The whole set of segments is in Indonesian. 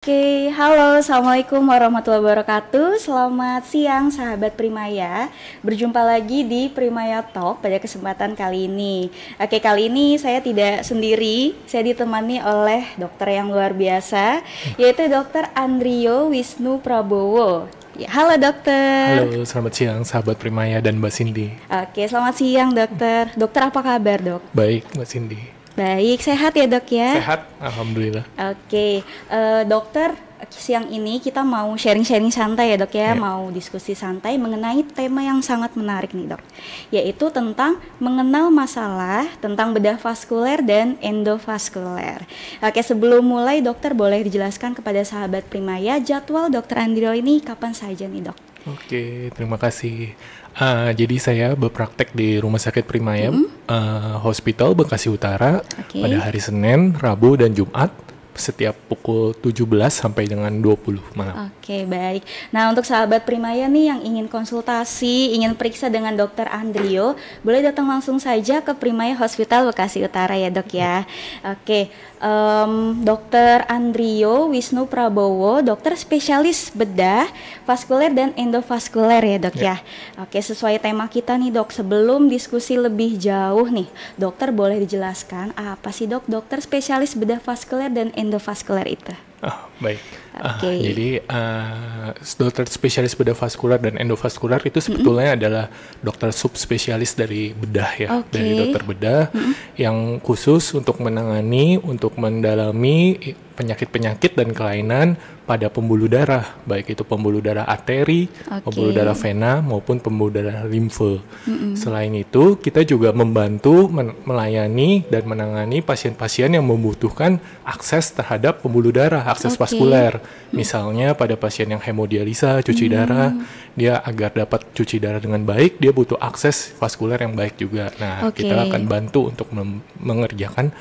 Oke, halo, assalamualaikum warahmatullahi wabarakatuh. Selamat siang, sahabat Primaya. Berjumpa lagi di Primaya Talk pada kesempatan kali ini. Oke, kali ini saya tidak sendiri, saya ditemani oleh dokter yang luar biasa, yaitu Dokter Andrio Wisnu Prabowo. Ya, halo dokter. Halo, selamat siang sahabat Primaya dan Mbak Cindy. Oke, selamat siang dokter. Dokter apa kabar dok? Baik, Mbak Cindy. Baik, sehat ya dok ya? Sehat, alhamdulillah. Oke, dokter, siang ini kita mau sharing-sharing santai ya dok ya, Ya. mau diskusi santai mengenai tema yang sangat menarik nih dok, yaitu tentang mengenal masalah tentang bedah vaskuler dan endovaskuler. Oke, sebelum mulai dokter boleh dijelaskan kepada sahabat Primaya jadwal dokter Andrio ini kapan saja nih dok? Oke, terima kasih. Jadi saya berpraktek di Rumah Sakit Primaya Hospital Bekasi Utara Oke. pada hari Senin, Rabu, dan Jumat setiap pukul 17 sampai dengan 20 malam. Oke, baik. Nah, untuk sahabat Primaya nih yang ingin konsultasi, ingin periksa dengan dokter Andrio, boleh datang langsung saja ke Primaya Hospital Bekasi Utara ya dok ya. Oke, dokter Andrio Wisnu Prabowo, dokter spesialis bedah, vaskuler dan endovaskuler ya dok ya. Oke, sesuai tema kita nih dok, sebelum diskusi lebih jauh nih, dokter boleh dijelaskan apa sih dok, dokter spesialis bedah vaskuler dan endovaskuler itu? Baik. Oke. Jadi dokter spesialis bedah vaskular dan endovaskular itu sebetulnya adalah dokter subspesialis dari bedah ya, Oke. dari dokter bedah yang khusus untuk menangani, untuk mendalami penyakit-penyakit dan kelainan pada pembuluh darah, baik itu pembuluh darah arteri, pembuluh darah vena maupun pembuluh darah limfe. Selain itu, kita juga membantu melayani dan menangani pasien-pasien yang membutuhkan akses terhadap pembuluh darah, akses Oke. vaskuler. Misalnya pada pasien yang hemodialisa, cuci darah, dia agar dapat cuci darah dengan baik, dia butuh akses vaskuler yang baik juga. Nah, Oke. kita akan bantu untuk mengerjakan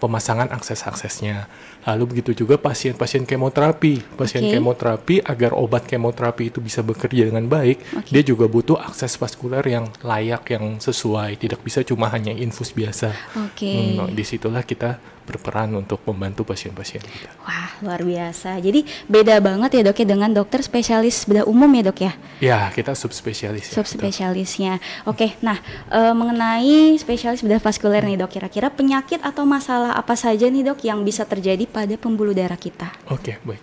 pemasangan akses-aksesnya. Lalu begitu juga pasien-pasien kemoterapi. Pasien Oke. kemoterapi, agar obat kemoterapi itu bisa bekerja dengan baik, dia juga butuh akses vaskuler yang layak, yang sesuai. Tidak bisa cuma hanya infus biasa. Oke. Disitulah kita berperan untuk membantu pasien-pasien kita. Wah, luar biasa. Jadi beda banget ya dok ya dengan dokter spesialis bedah umum ya dok ya? Ya, kita subspesialis. Ya, Subspesialisnya. Oke, nah mengenai spesialis bedah vaskuler nih dok, kira-kira penyakit atau masalah apa saja nih dok yang bisa terjadi pada pembuluh darah kita? Oke, baik.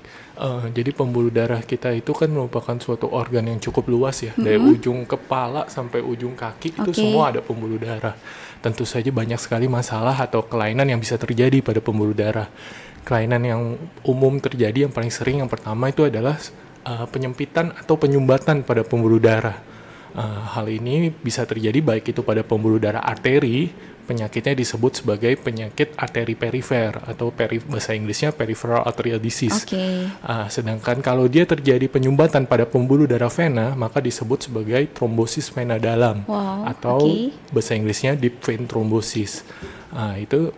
Jadi pembuluh darah kita itu kan merupakan suatu organ yang cukup luas ya, dari ujung kepala sampai ujung kaki itu Oke. semua ada pembuluh darah. Tentu saja banyak sekali masalah atau kelainan yang bisa terjadi pada pembuluh darah. Kelainan yang umum terjadi yang paling sering yang pertama itu adalah penyempitan atau penyumbatan pada pembuluh darah. Hal ini bisa terjadi baik itu pada pembuluh darah arteri, penyakitnya disebut sebagai penyakit arteri perifer atau bahasa Inggrisnya peripheral arterial disease. Oke. Sedangkan kalau dia terjadi penyumbatan pada pembuluh darah vena, maka disebut sebagai trombosis vena dalam Wow, atau oke. bahasa Inggrisnya deep vein thrombosis. Itu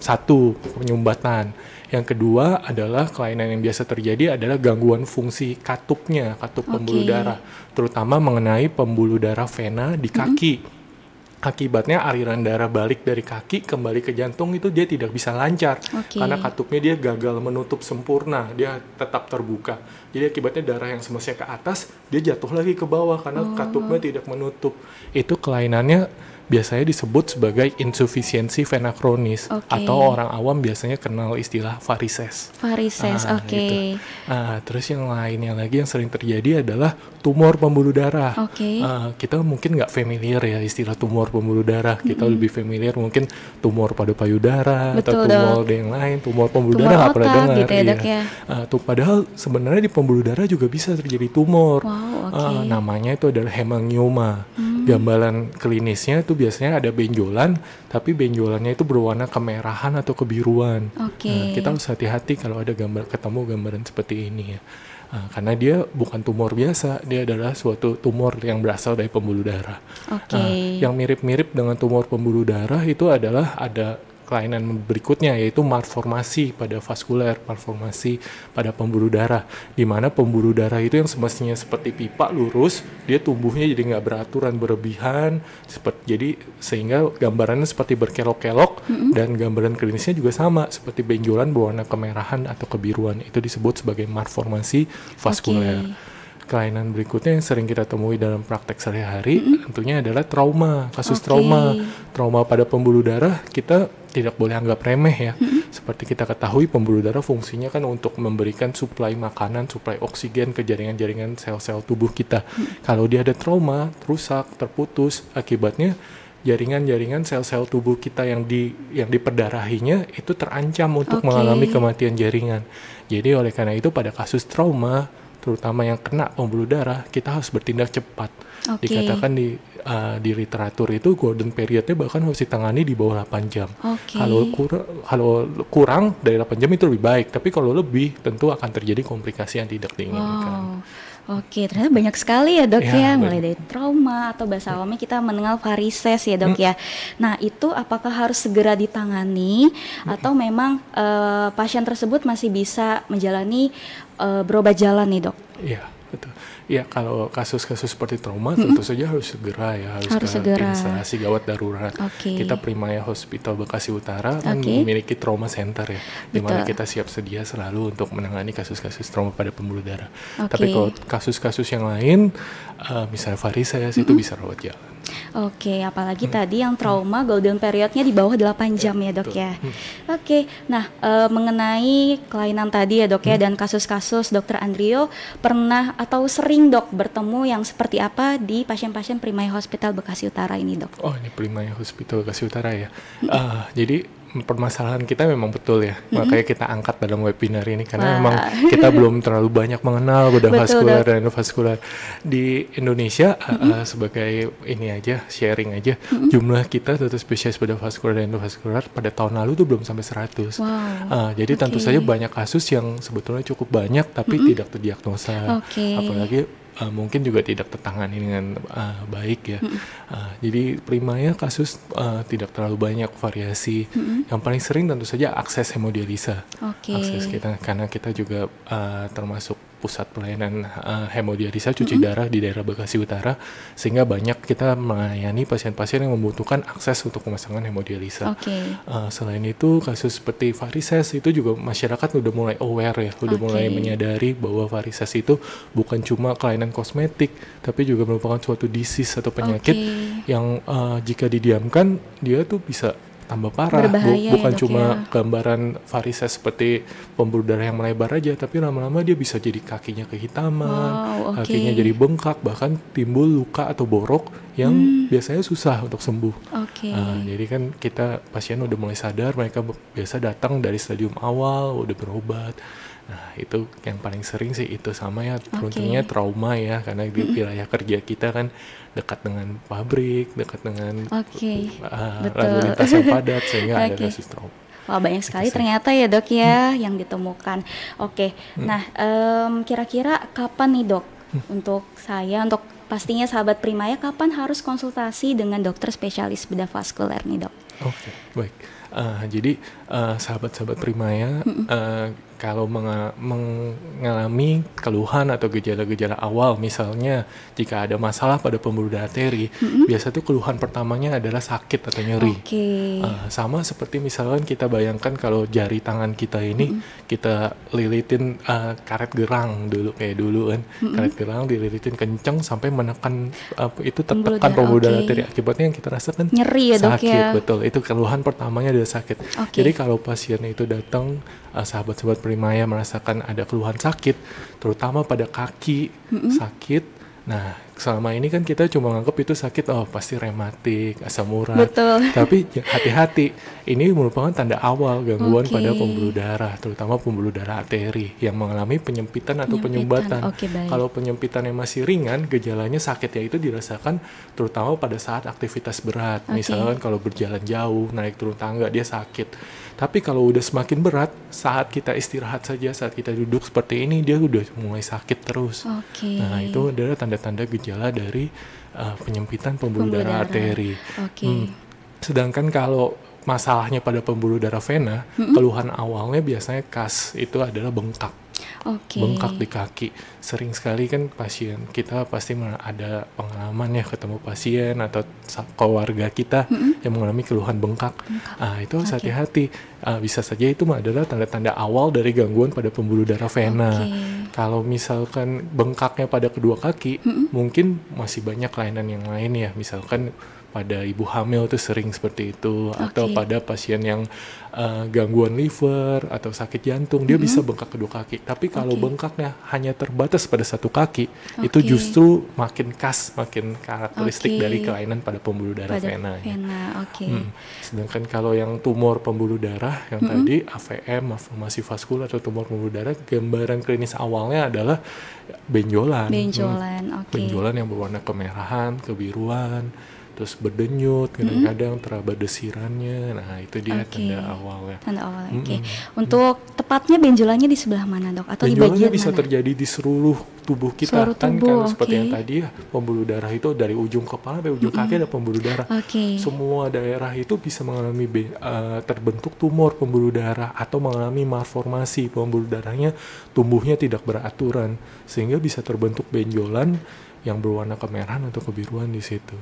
satu penyumbatan. Yang kedua adalah kelainan yang biasa terjadi adalah gangguan fungsi katupnya, katup pembuluh Oke. darah, terutama mengenai pembuluh darah vena di kaki. Akibatnya aliran darah balik dari kaki kembali ke jantung itu dia tidak bisa lancar Oke. karena katupnya dia gagal menutup sempurna, dia tetap terbuka. Jadi akibatnya darah yang semestinya ke atas dia jatuh lagi ke bawah karena katupnya tidak menutup. Itu kelainannya biasanya disebut sebagai insufisiensi vena kronis Oke. atau orang awam biasanya kenal istilah varises. Varises, oke. Gitu. Terus yang lainnya lagi yang sering terjadi adalah tumor pembuluh darah. Oke. Kita mungkin nggak familiar ya istilah tumor pembuluh darah. Kita lebih familiar mungkin tumor pada payudara atau Betul, tumor Dok. yang lain. Tumor pembuluh Tumor darah nggak pernah otak dengar. gitu ya, Dok, ya? Padahal sebenarnya di pembuluh darah juga bisa terjadi tumor. Wow, oke. Namanya itu adalah hemangioma. Gambaran klinisnya itu biasanya ada benjolan, tapi benjolannya itu berwarna kemerahan atau kebiruan. Oke. Kita harus hati-hati kalau ada ketemu gambaran seperti ini ya. Karena dia bukan tumor biasa, dia adalah suatu tumor yang berasal dari pembuluh darah. Oke. Yang mirip-mirip dengan tumor pembuluh darah itu adalah ada kelainan berikutnya, yaitu malformasi pada vaskuler, malformasi pada pembuluh darah, di mana pembuluh darah itu yang semestinya seperti pipa lurus, dia tumbuhnya jadi nggak beraturan, berlebihan, jadi sehingga gambarannya seperti berkelok-kelok, dan gambaran klinisnya juga sama seperti benjolan berwarna kemerahan atau kebiruan. Itu disebut sebagai malformasi vaskuler. Kelainan berikutnya yang sering kita temui dalam praktek sehari-hari tentunya adalah trauma, kasus trauma pada pembuluh darah. Kita tidak boleh anggap remeh ya. Seperti kita ketahui, pembuluh darah fungsinya kan untuk memberikan suplai makanan, suplai oksigen ke jaringan-jaringan sel-sel tubuh kita. Kalau dia ada trauma, rusak, terputus, akibatnya jaringan-jaringan sel-sel tubuh kita yang diperdarahinya itu terancam untuk mengalami kematian jaringan. Jadi oleh karena itu pada kasus trauma, terutama yang kena pembuluh darah, kita harus bertindak cepat. Dikatakan di literatur itu golden periodnya bahkan harus ditangani di bawah 8 jam. Kalau kurang dari 8 jam itu lebih baik, tapi kalau lebih tentu akan terjadi komplikasi yang tidak diinginkan. Ternyata banyak sekali ya dok ya, mulai dari trauma atau bahasa awamnya kita mengenal varises ya dok ya. Nah itu apakah harus segera ditangani atau memang pasien tersebut masih bisa menjalani berobat jalan nih dok? Iya betul. Ya kalau kasus-kasus seperti trauma tentu saja harus segera ya, harus ke instalasi gawat darurat. Kita Primaya Hospital Bekasi Utara kan memiliki trauma center ya, di mana kita siap sedia selalu untuk menangani kasus-kasus trauma pada pembuluh darah. Tapi kalau kasus-kasus yang lain, misalnya varises itu bisa rawat jalan. Apalagi tadi yang trauma golden periodnya di bawah 8 jam ya dok ya. Nah mengenai kelainan tadi ya dok ya, dan kasus-kasus Dr. Andrio pernah atau sering dok bertemu yang seperti apa di pasien-pasien Primaya Hospital Bekasi Utara ini dok? Ini Primaya Hospital Bekasi Utara ya. Jadi permasalahan kita memang betul ya, makanya kita angkat dalam webinar ini karena memang kita belum terlalu banyak mengenal bedah vaskular dan endovaskular di Indonesia. Sebagai ini aja, sharing aja, jumlah kita dokter spesialis bedah vaskular dan endovaskular pada tahun lalu tuh belum sampai 100. Jadi tentu saja banyak kasus yang sebetulnya cukup banyak tapi tidak terdiagnosa, apalagi mungkin juga tidak tertangani dengan baik ya. Jadi Primaya kasus tidak terlalu banyak variasi. Yang paling sering tentu saja akses hemodialisa. Akses kita, karena kita juga termasuk pusat pelayanan hemodialisa cuci darah di daerah Bekasi Utara, sehingga banyak kita melayani pasien-pasien yang membutuhkan akses untuk pemasangan hemodialisa. Selain itu kasus seperti varises itu juga masyarakat udah mulai aware ya, udah mulai menyadari bahwa varises itu bukan cuma kelainan kosmetik, tapi juga merupakan suatu disease atau penyakit yang jika didiamkan dia tuh bisa tambah parah. Bukan cuma gambaran varises seperti pembuluh darah yang melebar aja, tapi lama-lama dia bisa jadi kakinya kehitaman, kakinya jadi bengkak, bahkan timbul luka atau borok yang biasanya susah untuk sembuh. Jadi kan kita pasien udah mulai sadar, mereka biasa datang dari stadium awal udah berobat. Nah itu yang paling sering sih itu, sama ya beruntungnya trauma ya, karena di wilayah kerja kita kan dekat dengan pabrik, dekat dengan lalu lintas yang padat, sehingga ada kasus trauma. Banyak sekali ternyata ya dok ya yang ditemukan. Nah kira-kira kapan nih dok untuk pastinya sahabat Primaya, kapan harus konsultasi dengan dokter spesialis bedah vaskuler nih dok? Baik. Jadi sahabat-sahabat Primaya kalau mengalami keluhan atau gejala-gejala awal, misalnya jika ada masalah pada pembuluh darah arteri, biasa tuh keluhan pertamanya adalah sakit atau nyeri. Sama seperti misalkan kita bayangkan kalau jari tangan kita ini kita lilitin karet gerang dulu kan, karet gerang dililitin kenceng sampai menekan itu tertekan pembuluh darah arteri, akibatnya yang kita rasakan nyeri ya dok sakit ya? Betul, itu keluhan pertamanya adalah sakit. Jadi kalau pasien itu datang, sahabat-sahabat Primaya merasakan ada keluhan sakit, terutama pada kaki sakit. Nah, selama ini kan kita cuma nganggap itu sakit, pasti rematik, asam urat. Tapi hati-hati, ini merupakan tanda awal gangguan pada pembuluh darah, terutama pembuluh darah arteri yang mengalami penyempitan atau penyumbatan. Kalau penyempitannya masih ringan, gejalanya sakitnya itu dirasakan terutama pada saat aktivitas berat. Misalkan kalau berjalan jauh, naik turun tangga, dia sakit. Tapi kalau udah semakin berat, saat kita istirahat saja, saat kita duduk seperti ini, dia udah mulai sakit terus. Nah, itu adalah tanda-tanda gejala dari penyempitan pembuluh darah arteri. Sedangkan kalau masalahnya pada pembuluh darah vena, keluhan awalnya biasanya khas itu adalah bengkak. Bengkak di kaki. Sering sekali kan pasien kita pasti ada pengalaman ya ketemu pasien atau keluarga kita yang mengalami keluhan bengkak. Itu harus hati-hati. Bisa saja itu adalah tanda-tanda awal dari gangguan pada pembuluh darah vena. Kalau misalkan bengkaknya pada kedua kaki, mungkin masih banyak kelainan yang lain ya. Misalkan pada ibu hamil tuh sering seperti itu, atau pada pasien yang gangguan liver atau sakit jantung, dia bisa bengkak kedua kaki. Tapi kalau bengkaknya hanya terbatas pada satu kaki, itu justru makin khas, makin karakteristik dari kelainan pada pembuluh darah vena. Sedangkan kalau yang tumor pembuluh darah yang tadi AVM, malformasi vaskular atau tumor pembuluh darah, gambaran klinis awalnya adalah benjolan. Benjolan yang berwarna kemerahan, kebiruan, terus berdenyut, kadang-kadang teraba desirannya. Nah, itu dia tanda awalnya. Untuk tepatnya benjolannya di sebelah mana, Dok? Atau benjolannya di bagian bisa mana? terjadi di seluruh tubuh kita. Kan seperti yang tadi ya, pembuluh darah itu dari ujung kepala sampai ujung kaki ada pembuluh darah. Semua daerah itu bisa mengalami terbentuk tumor pembuluh darah atau mengalami malformasi pembuluh darahnya, tumbuhnya tidak beraturan sehingga bisa terbentuk benjolan yang berwarna kemerahan atau kebiruan di situ.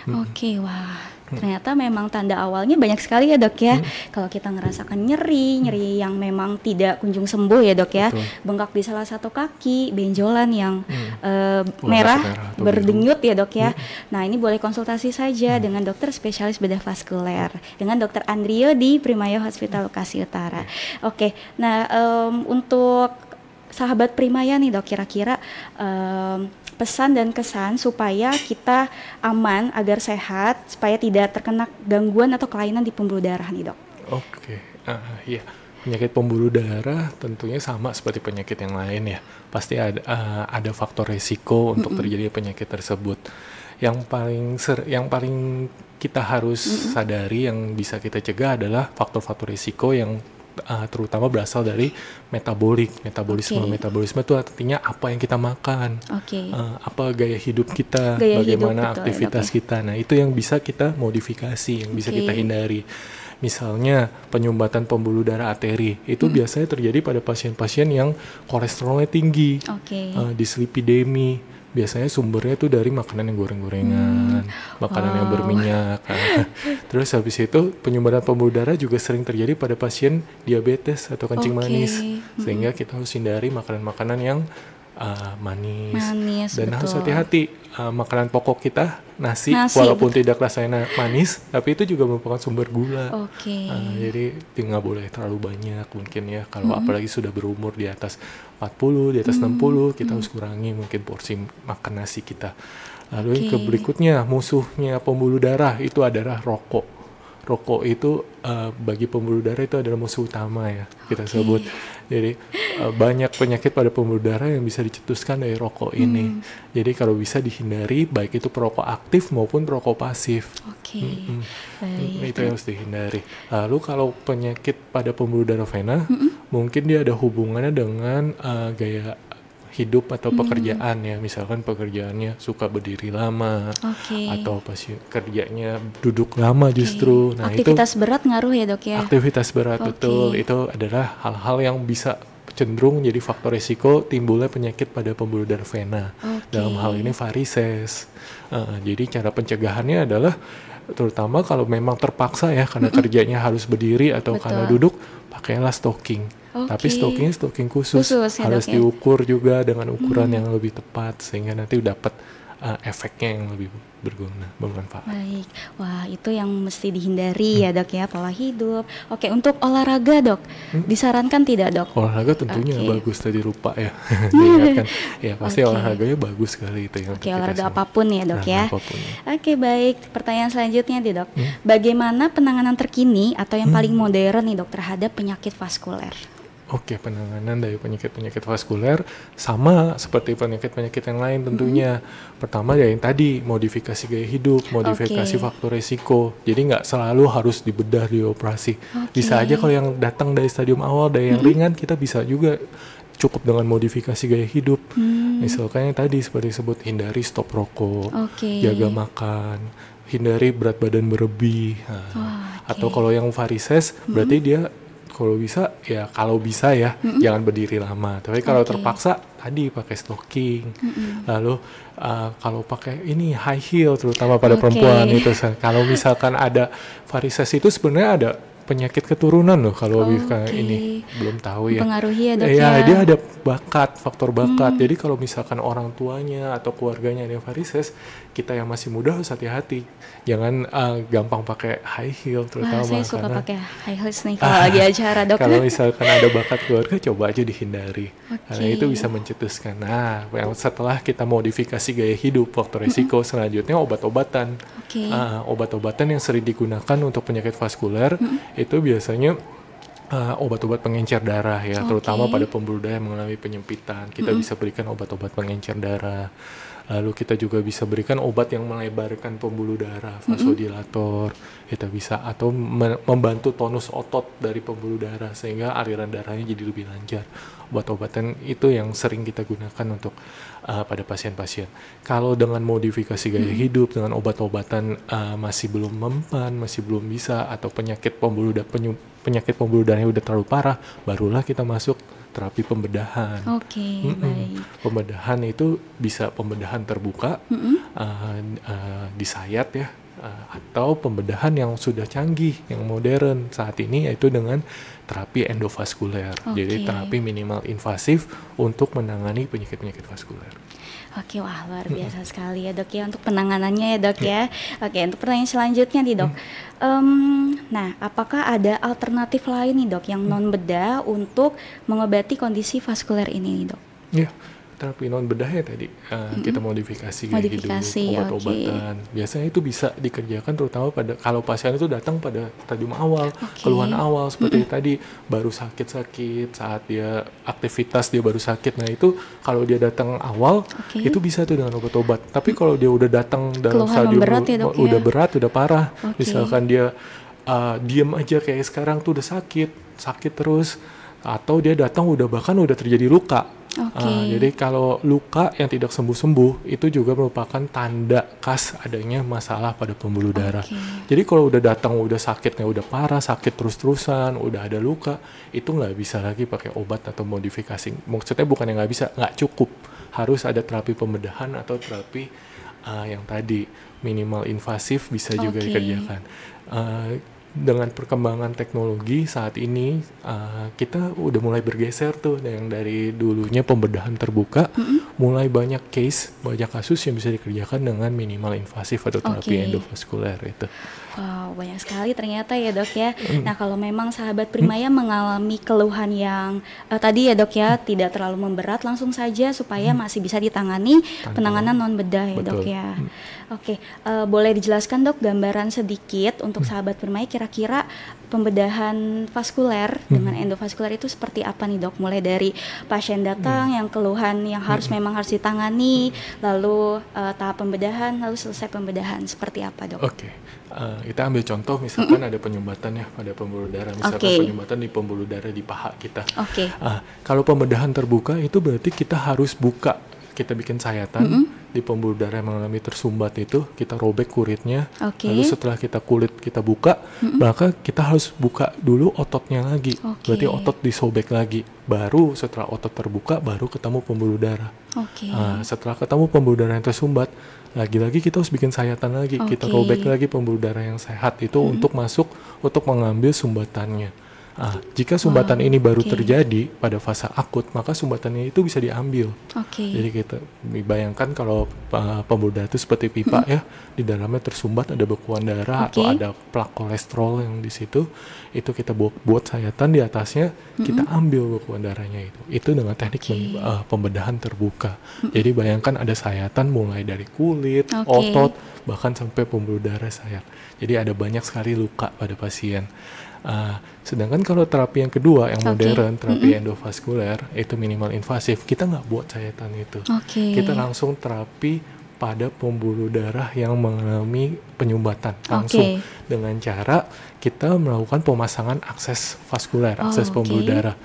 Wah, ternyata memang tanda awalnya banyak sekali ya, Dok ya. Kalau kita ngerasakan nyeri yang memang tidak kunjung sembuh ya, Dok ya. Bengkak di salah satu kaki, benjolan yang merah, berdenyut ya, Dok ya. Nah, ini boleh konsultasi saja dengan dokter spesialis bedah vaskuler, dengan Dokter Andrio di Primaya Hospital Bekasi Utara. Nah, untuk sahabat Primaya nih, Dok, kira-kira pesan dan kesan supaya kita aman agar sehat, supaya tidak terkena gangguan atau kelainan di pembuluh darah nih, Dok. Iya. Penyakit pembuluh darah tentunya sama seperti penyakit yang lain ya. Pasti ada faktor resiko untuk terjadi penyakit tersebut. Yang paling kita harus sadari, yang bisa kita cegah adalah faktor-faktor resiko yang terutama berasal dari metabolisme. Metabolisme itu artinya apa yang kita makan, apa gaya hidup kita, bagaimana aktivitas kita. Nah, itu yang bisa kita modifikasi, yang bisa kita hindari. Misalnya penyumbatan pembuluh darah arteri itu biasanya terjadi pada pasien-pasien yang kolesterolnya tinggi, dislipidemi. Biasanya sumbernya itu dari makanan yang goreng-gorengan, makanan yang berminyak. Terus habis itu penyumbatan pembuluh darah juga sering terjadi pada pasien diabetes atau kencing manis, sehingga kita harus hindari makanan-makanan yang manis. Dan harus hati-hati, makanan pokok kita nasi walaupun tidak rasanya manis, tapi itu juga merupakan sumber gula. Jadi nggak boleh terlalu banyak mungkin ya, kalau apalagi sudah berumur di atas 40, di atas 60, kita harus kurangi mungkin porsi makan nasi kita. Lalu yang berikutnya, musuhnya pembuluh darah itu adalah rokok. Rokok itu bagi pembuluh darah itu adalah musuh utama ya, kita sebut. Jadi banyak penyakit pada pembuluh darah yang bisa dicetuskan dari rokok ini. Jadi kalau bisa dihindari, baik itu perokok aktif maupun perokok pasif. Itu yang harus dihindari. Lalu kalau penyakit pada pembuluh darah vena, mungkin dia ada hubungannya dengan gaya hidup atau pekerjaan ya, misalkan pekerjaannya suka berdiri lama, atau pasien kerjanya duduk lama justru. Nah, aktivitas berat ngaruh ya, Dok ya? Aktivitas berat, betul. Itu adalah hal-hal yang bisa cenderung jadi faktor risiko timbulnya penyakit pada pembuluh darah vena. Dalam hal ini varises. Jadi cara pencegahannya adalah terutama kalau memang terpaksa ya karena kerjanya harus berdiri atau karena duduk, pakailah stocking. Tapi stocking khusus ya, harus diukur juga dengan ukuran yang lebih tepat sehingga nanti dapat efeknya yang lebih bermanfaat. Baik, wah itu yang mesti dihindari ya, Dok ya, pola hidup. Untuk olahraga, Dok, disarankan tidak, Dok? Olahraga tentunya bagus, tadi lupa ya. Diingatkan, ya pasti olahraganya bagus sekali itu yang olahraga apapun ya, Dok ya. Baik, pertanyaan selanjutnya nih, Dok. Bagaimana penanganan terkini atau yang paling modern nih, Dok, terhadap penyakit vaskuler? Penanganan dari penyakit-penyakit vaskuler sama seperti penyakit-penyakit yang lain tentunya. Pertama ya yang tadi, modifikasi gaya hidup, modifikasi faktor resiko. Jadi nggak selalu harus dibedah, dioperasi. Bisa aja kalau yang datang dari stadium awal, dari yang ringan, kita bisa juga cukup dengan modifikasi gaya hidup. Misalkan yang tadi seperti disebut, hindari stop rokok, jaga makan, hindari berat badan berlebih. Atau kalau yang varises berarti dia kalau bisa ya jangan berdiri lama. Tapi kalau terpaksa tadi pakai stocking. Lalu kalau pakai ini high heel terutama pada perempuan itu. Kalau misalkan ada varises itu sebenarnya ada penyakit keturunan loh kalau ini belum tahu ya. Mempengaruhi ya dok ya. Dia ada faktor bakat. Jadi kalau misalkan orang tuanya atau keluarganya ada yang varises, kita yang masih muda harus hati-hati. Jangan gampang pakai high heel terutama. Saya suka pakai high heels nih kalau lagi acara dok. Kalau misalkan ada bakat keluarga, coba aja dihindari. Karena itu bisa mencetuskan. Nah, setelah kita modifikasi gaya hidup, faktor resiko selanjutnya obat-obatan. Obat-obatan yang sering digunakan untuk penyakit vaskuler itu biasanya obat-obat pengencer darah ya, terutama pada pembuluh darah yang mengalami penyempitan. Kita bisa berikan obat-obat pengencer darah. Lalu kita juga bisa berikan obat yang melebarkan pembuluh darah, vasodilator. Kita bisa atau membantu tonus otot dari pembuluh darah sehingga aliran darahnya jadi lebih lancar. Obat-obatan itu yang sering kita gunakan untuk pada pasien-pasien. Kalau dengan modifikasi gaya hidup, dengan obat-obatan masih belum mempan, masih belum bisa, atau penyakit pembuluh darahnya udah terlalu parah, barulah kita masuk terapi pembedahan. Baik. Pembedahan itu bisa pembedahan terbuka, disayat ya, atau pembedahan yang sudah canggih, yang modern saat ini yaitu dengan terapi endovaskuler. Jadi terapi minimal invasif untuk menangani penyakit-penyakit vaskuler. Wah luar biasa sekali ya dok ya untuk penanganannya ya dok ya. Untuk pertanyaan selanjutnya nih dok. Nah, apakah ada alternatif lain nih dok yang non bedah untuk mengobati kondisi vaskuler ini nih dok? Iya, terapi non bedah ya tadi kita modifikasi gaya hidup, obat-obatan. Biasanya itu bisa dikerjakan terutama kalau pasien itu datang pada stadium awal, keluhan awal seperti tadi, baru sakit-sakit saat dia aktivitas dia baru sakit. Nah itu kalau dia datang awal itu bisa tuh dengan obat-obat. Tapi kalau dia udah datang dalam stadium udah berat, udah parah, misalkan dia diem aja kayak sekarang tuh udah sakit terus, atau dia datang bahkan udah terjadi luka. Jadi kalau luka yang tidak sembuh-sembuh itu juga merupakan tanda khas adanya masalah pada pembuluh darah. Jadi kalau udah datang udah sakitnya udah parah, sakit terus-terusan, udah ada luka, itu nggak bisa lagi pakai obat atau modifikasi. Maksudnya bukan yang nggak bisa, nggak cukup. Harus ada terapi pembedahan atau terapi yang tadi minimal invasif bisa juga dikerjakan. Dengan perkembangan teknologi saat ini kita udah mulai bergeser tuh yang dari dulunya pembedahan terbuka, mulai banyak kasus yang bisa dikerjakan dengan minimal invasif atau terapi endovaskuler itu. Wow, banyak sekali ternyata ya dok ya. Nah kalau memang sahabat Primaya mengalami keluhan yang tadi ya dok ya tidak terlalu memberat, langsung saja supaya masih bisa ditangani penanganan non bedah ya dok ya. Boleh dijelaskan dok gambaran sedikit untuk sahabat Primaya kira-kira pembedahan vaskuler dengan endovaskuler itu seperti apa nih dok? Mulai dari pasien datang yang keluhan yang memang harus ditangani, lalu tahap pembedahan, lalu selesai pembedahan seperti apa dok? Kita ambil contoh misalkan ada penyumbatan ya pada pembuluh darah, misalkan penyumbatan di pembuluh darah di paha kita. Kalau pembedahan terbuka itu berarti kita harus buka, kita bikin sayatan di pembuluh darah yang mengalami tersumbat itu, kita robek kuritnya, lalu setelah kita buka, maka kita harus buka dulu ototnya lagi, berarti otot disobek lagi, baru setelah otot terbuka baru ketemu pembuluh darah. Setelah ketemu pembuluh darah yang tersumbat, lagi-lagi kita harus bikin sayatan lagi, kita robek lagi pembuluh darah yang sehat itu untuk mengambil sumbatannya. Jika sumbatan ini baru terjadi pada fase akut, maka sumbatannya itu bisa diambil. Jadi kita bayangkan kalau pembuluh darah itu seperti pipa ya, di dalamnya tersumbat ada bekuan darah atau ada plak kolesterol yang di situ, itu kita buat sayatan di atasnya, kita ambil bekuan darahnya itu. Itu dengan teknik pembedahan terbuka. Jadi bayangkan ada sayatan mulai dari kulit, otot, bahkan sampai pembuluh darah sayat. Jadi ada banyak sekali luka pada pasien. Sedangkan kalau terapi yang kedua yang modern, terapi endovaskuler itu minimal invasif, kita nggak buat sayatan itu. Kita langsung terapi pada pembuluh darah yang mengalami penyumbatan langsung dengan cara kita melakukan pemasangan akses vaskuler, akses pembuluh darah.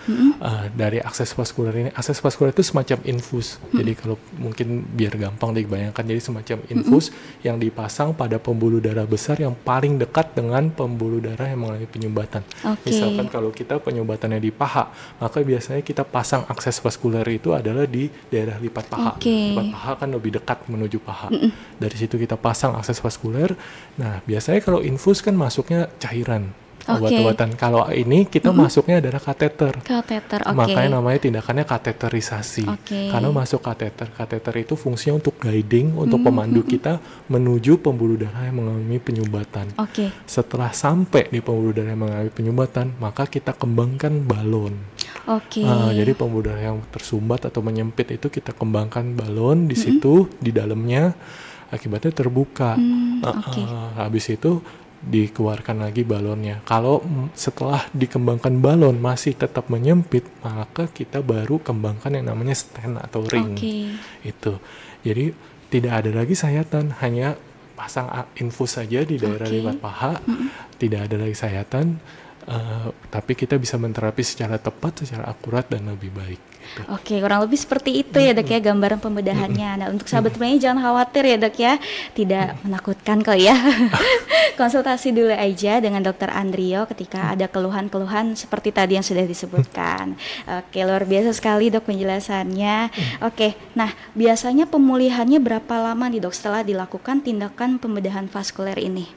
Dari akses vaskuler itu semacam infus. Jadi kalau mungkin biar gampang dibayangkan, jadi semacam infus yang dipasang pada pembuluh darah besar yang paling dekat dengan pembuluh darah yang mengalami penyumbatan. Misalkan kalau kita penyumbatannya di paha, maka biasanya kita pasang akses vaskuler itu adalah di daerah lipat paha. Lipat paha kan lebih dekat menuju paha. Dari situ kita pasang akses vaskuler. Nah, biasanya kalau infus kan masuknya cairan, obat-obatan. Kalau ini kita masuknya adalah kateter. Makanya namanya tindakannya kateterisasi. Karena masuk kateter. Kateter itu fungsinya untuk guiding, untuk pemandu kita menuju pembuluh darah yang mengalami penyumbatan. Setelah sampai di pembuluh darah yang mengalami penyumbatan, maka kita kembangkan balon. Jadi pembuluh darah yang tersumbat atau menyempit itu kita kembangkan balon di situ, di dalamnya akibatnya terbuka. Habis itu dikeluarkan lagi balonnya. Kalau setelah dikembangkan balon masih tetap menyempit, maka kita baru kembangkan yang namanya stent atau ring. Itu. Jadi tidak ada lagi sayatan, hanya pasang infus saja di daerah lipat paha. Tidak ada lagi sayatan, tapi kita bisa menterapi secara tepat, secara akurat dan lebih baik. Kurang lebih seperti itu ya Dok ya, gambaran pembedahannya. Nah, untuk sahabat Prima jangan khawatir ya Dok ya, tidak menakutkan kok ya. Konsultasi dulu aja dengan Dokter Andrio ketika ada keluhan-keluhan seperti tadi yang sudah disebutkan. Luar biasa sekali Dok penjelasannya. Nah biasanya pemulihannya berapa lama nih Dok setelah dilakukan tindakan pembedahan vaskuler ini?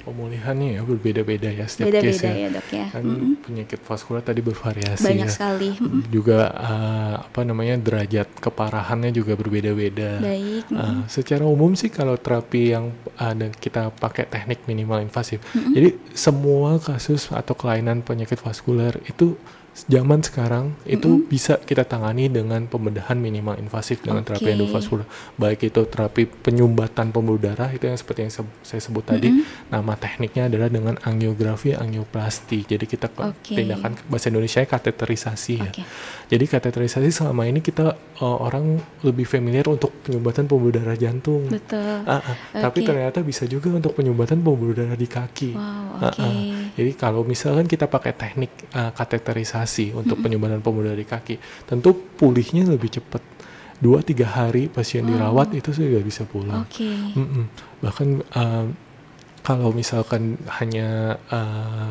Pemulihannya ya berbeda-beda ya setiap case ya Dok ya. Kan penyakit vaskuler tadi bervariasi banyak sekali. Juga derajat keparahannya juga berbeda-beda. Secara umum sih kalau terapi yang kita pakai teknik minimal invasif. Jadi semua kasus atau kelainan penyakit vaskuler itu zaman sekarang itu bisa kita tangani dengan pembedahan minimal invasif dengan terapi endovaskuler. Baik itu terapi penyumbatan pembuluh darah, itu yang seperti yang saya sebut tadi. Nama tekniknya adalah dengan angiografi angioplasti. Jadi kita tindakan bahasa Indonesia kateterisasi ya. Jadi kateterisasi selama ini kita orang lebih familiar untuk penyumbatan pembuluh darah jantung. Tapi ternyata bisa juga untuk penyumbatan pembuluh darah di kaki. Jadi kalau misalkan kita pakai teknik kateterisasi untuk penyumbatan pembuluh darah di kaki, tentu pulihnya lebih cepat. 2-3 hari pasien dirawat itu sudah bisa pulang. Bahkan kalau misalkan hanya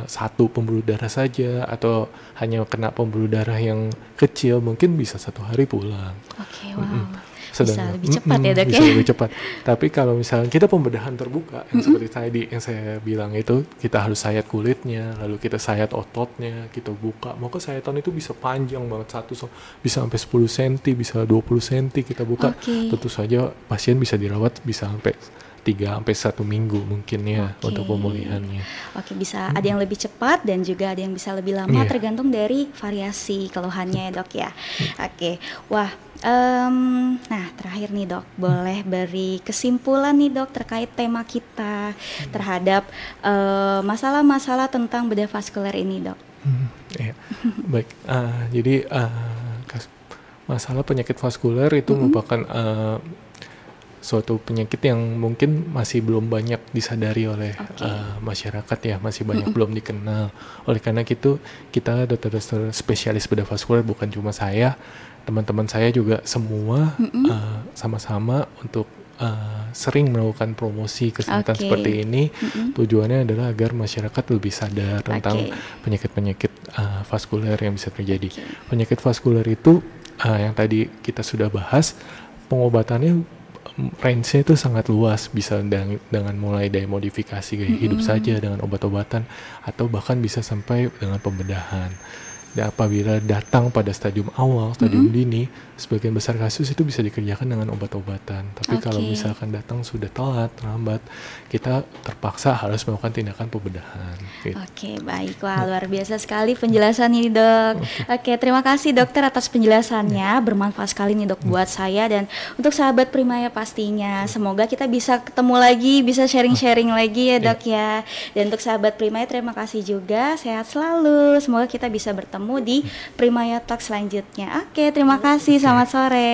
satu pembuluh darah saja atau hanya kena pembuluh darah yang kecil, mungkin bisa 1 hari pulang. Bisa lebih cepat ya Dok ya? Bisa lebih cepat. Tapi kalau misalnya kita pembedahan terbuka, yang seperti tadi yang saya bilang itu, kita harus sayat kulitnya, lalu kita sayat ototnya, kita buka. Maka sayatan itu bisa panjang banget, bisa sampai 10 cm, bisa 20 cm kita buka. Tentu saja pasien bisa dirawat bisa sampai 3-1 minggu mungkin ya untuk pemulihannya. Bisa ada yang lebih cepat dan juga ada yang bisa lebih lama tergantung dari variasi keluhannya ya Dok ya. Nah terakhir nih Dok, boleh beri kesimpulan nih Dok terkait tema kita terhadap masalah-masalah tentang bedah vaskuler ini Dok. Baik, jadi masalah penyakit vaskuler itu merupakan suatu penyakit yang mungkin masih belum banyak disadari oleh masyarakat ya, masih banyak belum dikenal. Oleh karena itu kita dokter-dokter spesialis bedah vaskuler, bukan cuma saya, teman-teman saya juga semua sama-sama untuk sering melakukan promosi kesehatan seperti ini. Tujuannya adalah agar masyarakat lebih sadar tentang penyakit-penyakit vaskuler yang bisa terjadi. Penyakit vaskuler itu yang tadi kita sudah bahas, pengobatannya range-nya itu sangat luas, bisa dengan mulai dari modifikasi gaya hidup saja dengan obat-obatan, atau bahkan bisa sampai dengan pembedahan. Dan apabila datang pada stadium awal, stadium dini, sebagian besar kasus itu bisa dikerjakan dengan obat-obatan. Tapi kalau misalkan datang sudah telat, terlambat, kita terpaksa harus melakukan tindakan pembedahan. Gitu. Baik. Wah, luar biasa sekali penjelasan ini Dok. Terima kasih dokter atas penjelasannya. Bermanfaat sekali nih Dok buat saya dan untuk sahabat Primaya pastinya. Semoga kita bisa ketemu lagi, bisa sharing-sharing lagi ya Dok ya. Dan untuk sahabat Primaya terima kasih juga. Sehat selalu. Semoga kita bisa bertemu di Primaya Talk selanjutnya. Terima kasih. Selamat sore.